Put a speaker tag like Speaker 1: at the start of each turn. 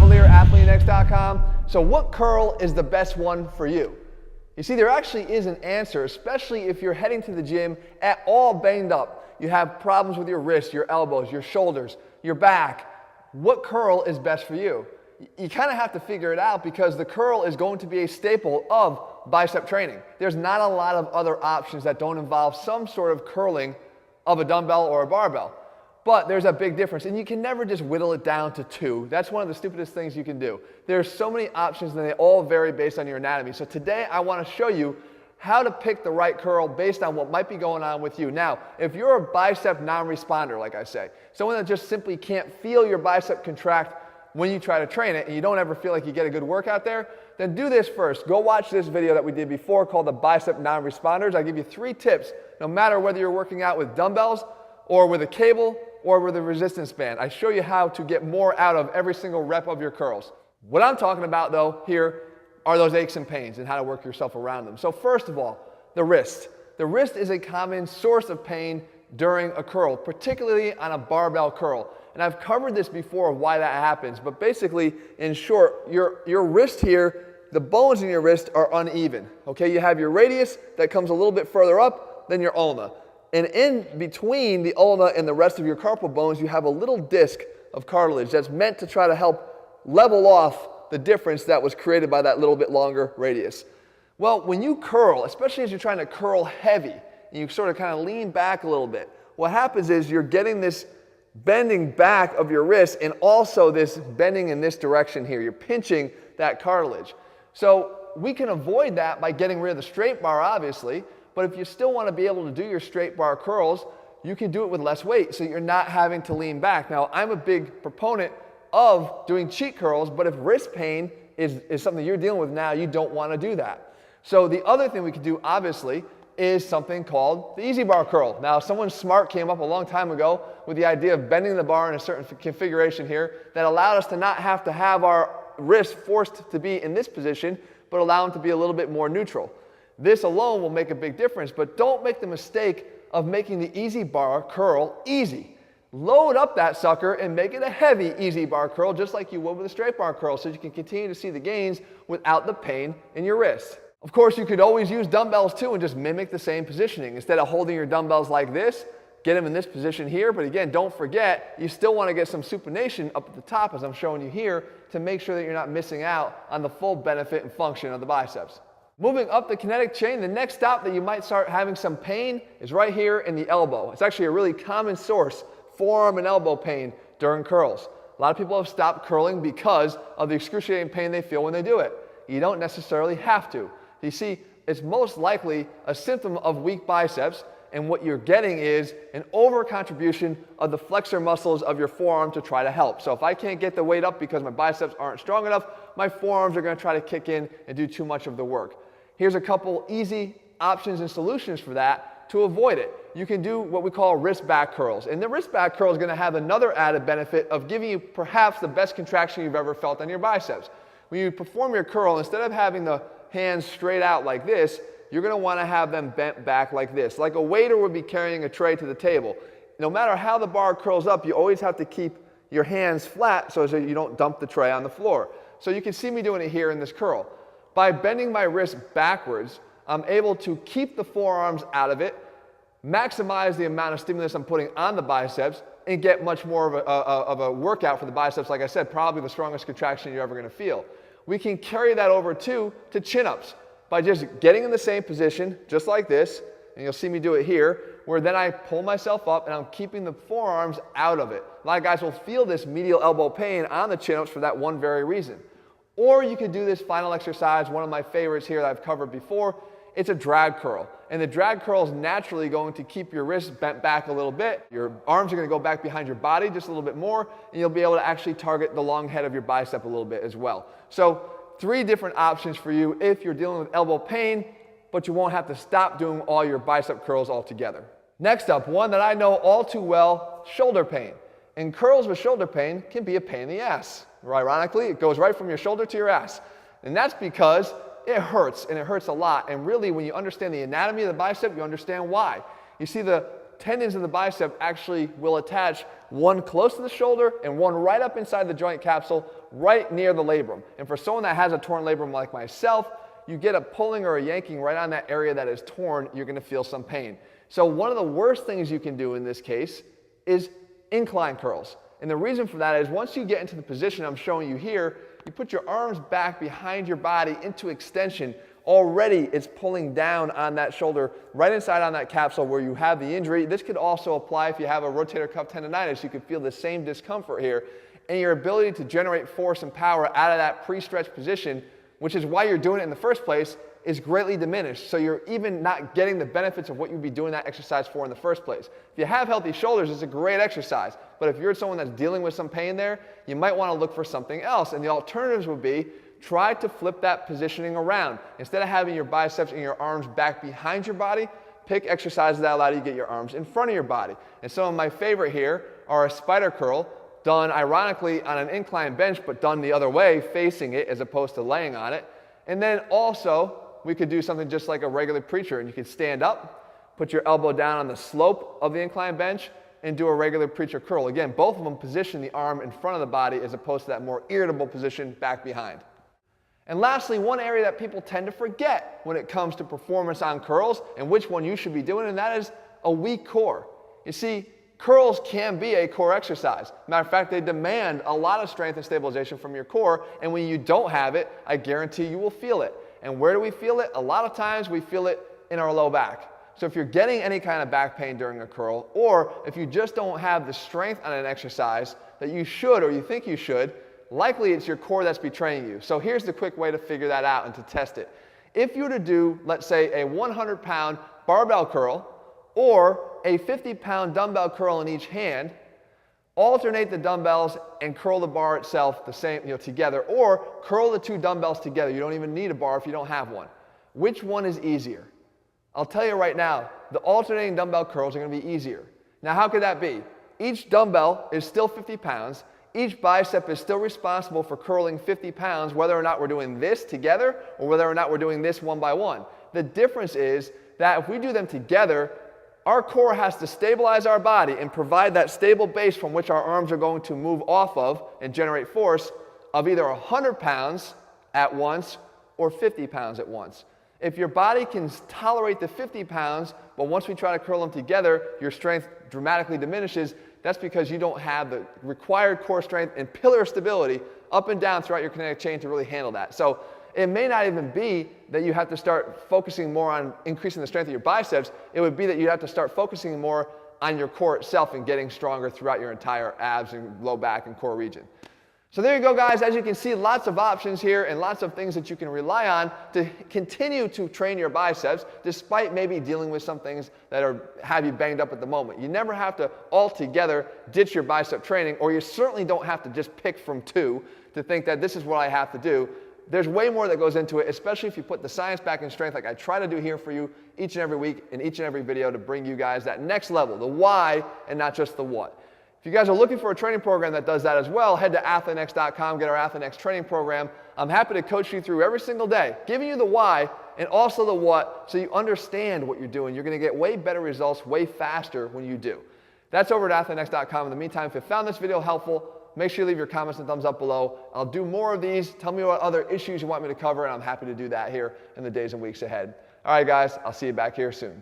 Speaker 1: Cavalier, Athlean-X.com. So what curl is the best one for you? You see, there actually is an answer, especially if you're heading to the gym at all banged up. You have problems with your wrists, your elbows, your shoulders, your back. What curl is best for you? You kind of have to figure it out because the curl is going to be a staple of bicep training. There's not a lot of other options that don't involve some sort of curling of a dumbbell or a barbell. But there's a big difference, and you can never just whittle it down to two. That's one of the stupidest things you can do. There's so many options, and they all vary based on your anatomy. So today I want to show you how to pick the right curl based on what might be going on with you. Now, if you're a bicep non-responder, like I say, someone that just simply can't feel your bicep contract when you try to train it, and you don't ever feel like you get a good workout there, then do this first. Go watch this video that we did before called the Bicep Non-Responders. I give you 3 tips, no matter whether you're working out with dumbbells or with a cable or with a resistance band. I show you how to get more out of every single rep of your curls. What I'm talking about though here are those aches and pains and how to work yourself around them. So first of all, the wrist. The wrist is a common source of pain during a curl, particularly on a barbell curl. And I've covered this before of why that happens, but basically, in short, your wrist here, the bones in your wrist are uneven. Okay, you have your radius that comes a little bit further up than your ulna. And in between the ulna and the rest of your carpal bones, you have a little disc of cartilage that's meant to try to help level off the difference that was created by that little bit longer radius. Well, when you curl, especially as you're trying to curl heavy, and you sort of kind of lean back a little bit, what happens is you're getting this bending back of your wrist and also this bending in this direction here. You're pinching that cartilage. So we can avoid that by getting rid of the straight bar, obviously, but if you still want to be able to do your straight bar curls, you can do it with less weight so you're not having to lean back. Now, I'm a big proponent of doing cheat curls, but if wrist pain is something you're dealing with now, you don't want to do that. So the other thing we could do, obviously, is something called the easy bar curl. Now, someone smart came up a long time ago with the idea of bending the bar in a certain configuration here that allowed us to not have to have our wrists forced to be in this position, but allow them to be a little bit more neutral. This alone will make a big difference, but don't make the mistake of making the easy bar curl easy. Load up that sucker and make it a heavy easy bar curl just like you would with a straight bar curl so you can continue to see the gains without the pain in your wrist. Of course, you could always use dumbbells too and just mimic the same positioning. Instead of holding your dumbbells like this, get them in this position here. But again, don't forget, you still want to get some supination up at the top, as I'm showing you here, to make sure that you're not missing out on the full benefit and function of the biceps. Moving up the kinetic chain, the next stop that you might start having some pain is right here in the elbow. It's actually a really common source, forearm and elbow pain during curls. A lot of people have stopped curling because of the excruciating pain they feel when they do it. You don't necessarily have to. You see, it's most likely a symptom of weak biceps, and what you're getting is an over-contribution of the flexor muscles of your forearm to try to help. So if I can't get the weight up because my biceps aren't strong enough, my forearms are going to try to kick in and do too much of the work. Here's a couple easy options and solutions for that to avoid it. You can do what we call wrist back curls. And the wrist back curl is going to have another added benefit of giving you perhaps the best contraction you've ever felt on your biceps. When you perform your curl, instead of having the hands straight out like this, you're going to want to have them bent back like this, like a waiter would be carrying a tray to the table. No matter how the bar curls up, you always have to keep your hands flat so that you don't dump the tray on the floor. So you can see me doing it here in this curl. By bending my wrist backwards, I'm able to keep the forearms out of it, maximize the amount of stimulus I'm putting on the biceps, and get much more of a workout for the biceps. Like I said, probably the strongest contraction you're ever going to feel. We can carry that over too to chin-ups by just getting in the same position, just like this, and you'll see me do it here, where then I pull myself up and I'm keeping the forearms out of it. A lot of guys will feel this medial elbow pain on the chin-ups for that one very reason. Or you could do this final exercise, one of my favorites here that I've covered before. It's a drag curl. And the drag curl is naturally going to keep your wrists bent back a little bit. Your arms are going to go back behind your body just a little bit more, and you'll be able to actually target the long head of your bicep a little bit as well. So 3 different options for you if you're dealing with elbow pain, but you won't have to stop doing all your bicep curls altogether. Next up, one that I know all too well, shoulder pain. And curls with shoulder pain can be a pain in the ass. Ironically, it goes right from your shoulder to your ass. And that's because it hurts, and it hurts a lot. And really, when you understand the anatomy of the bicep, you understand why. You see, the tendons of the bicep actually will attach one close to the shoulder and one right up inside the joint capsule, right near the labrum. And for someone that has a torn labrum like myself, you get a pulling or a yanking right on that area that is torn, you're going to feel some pain. So one of the worst things you can do in this case is incline curls. And the reason for that is once you get into the position I'm showing you here, you put your arms back behind your body into extension. Already it's pulling down on that shoulder, right inside on that capsule where you have the injury. This could also apply if you have a rotator cuff tendonitis. You could feel the same discomfort here. And your ability to generate force and power out of that pre-stretched position, which is why you're doing it in the first place, is greatly diminished. So you're even not getting the benefits of what you'd be doing that exercise for in the first place. If you have healthy shoulders, it's a great exercise. But if you're someone that's dealing with some pain there, you might want to look for something else. And the alternatives would be try to flip that positioning around. Instead of having your biceps and your arms back behind your body, pick exercises that allow you to get your arms in front of your body. And some of my favorite here are a spider curl, done ironically on an incline bench, but done the other way, facing it as opposed to laying on it. And then also, we could do something just like a regular preacher, and you could stand up, put your elbow down on the slope of the incline bench, and do a regular preacher curl. Again, both of them position the arm in front of the body as opposed to that more irritable position back behind. And lastly, one area that people tend to forget when it comes to performance on curls and which one you should be doing, and that is a weak core. You see, curls can be a core exercise. Matter of fact, they demand a lot of strength and stabilization from your core, and when you don't have it, I guarantee you will feel it. And where do we feel it? A lot of times we feel it in our low back. So if you're getting any kind of back pain during a curl, or if you just don't have the strength on an exercise that you should or you think you should, likely it's your core that's betraying you. So here's the quick way to figure that out and to test it. If you were to do, let's say, a 100-pound barbell curl or a 50-pound dumbbell curl in each hand, alternate the dumbbells and curl the bar itself the same, together, or curl the two dumbbells together. You don't even need a bar if you don't have one. Which one is easier? I'll tell you right now, the alternating dumbbell curls are going to be easier. Now, how could that be? Each dumbbell is still 50 pounds. Each bicep is still responsible for curling 50 pounds, whether or not we're doing this together or whether or not we're doing this one by one. The difference is that if we do them together, our core has to stabilize our body and provide that stable base from which our arms are going to move off of and generate force of either 100 pounds at once or 50 pounds at once. If your body can tolerate the 50 pounds, but once we try to curl them together, your strength dramatically diminishes, that's because you don't have the required core strength and pillar stability up and down throughout your kinetic chain to really handle that. So it may not even be that you have to start focusing more on increasing the strength of your biceps. It would be that you have to start focusing more on your core itself and getting stronger throughout your entire abs and low back and core region. So there you go, guys. As you can see, lots of options here and lots of things that you can rely on to continue to train your biceps despite maybe dealing with some things that have you banged up at the moment. You never have to altogether ditch your bicep training, or you certainly don't have to just pick from two to think that this is what I have to do. There's way more that goes into it, especially if you put the science back in strength like I try to do here for you each and every week in each and every video to bring you guys that next level, the why and not just the what. If you guys are looking for a training program that does that as well, head to Athlean-X.com, get our Athlean-X training program. I'm happy to coach you through every single day, giving you the why and also the what so you understand what you're doing. You're going to get way better results way faster when you do. That's over at Athlean-X.com. In the meantime, if you found this video helpful, make sure you leave your comments and thumbs up below. I'll do more of these. Tell me what other issues you want me to cover, and I'm happy to do that here in the days and weeks ahead. All right, guys, I'll see you back here soon.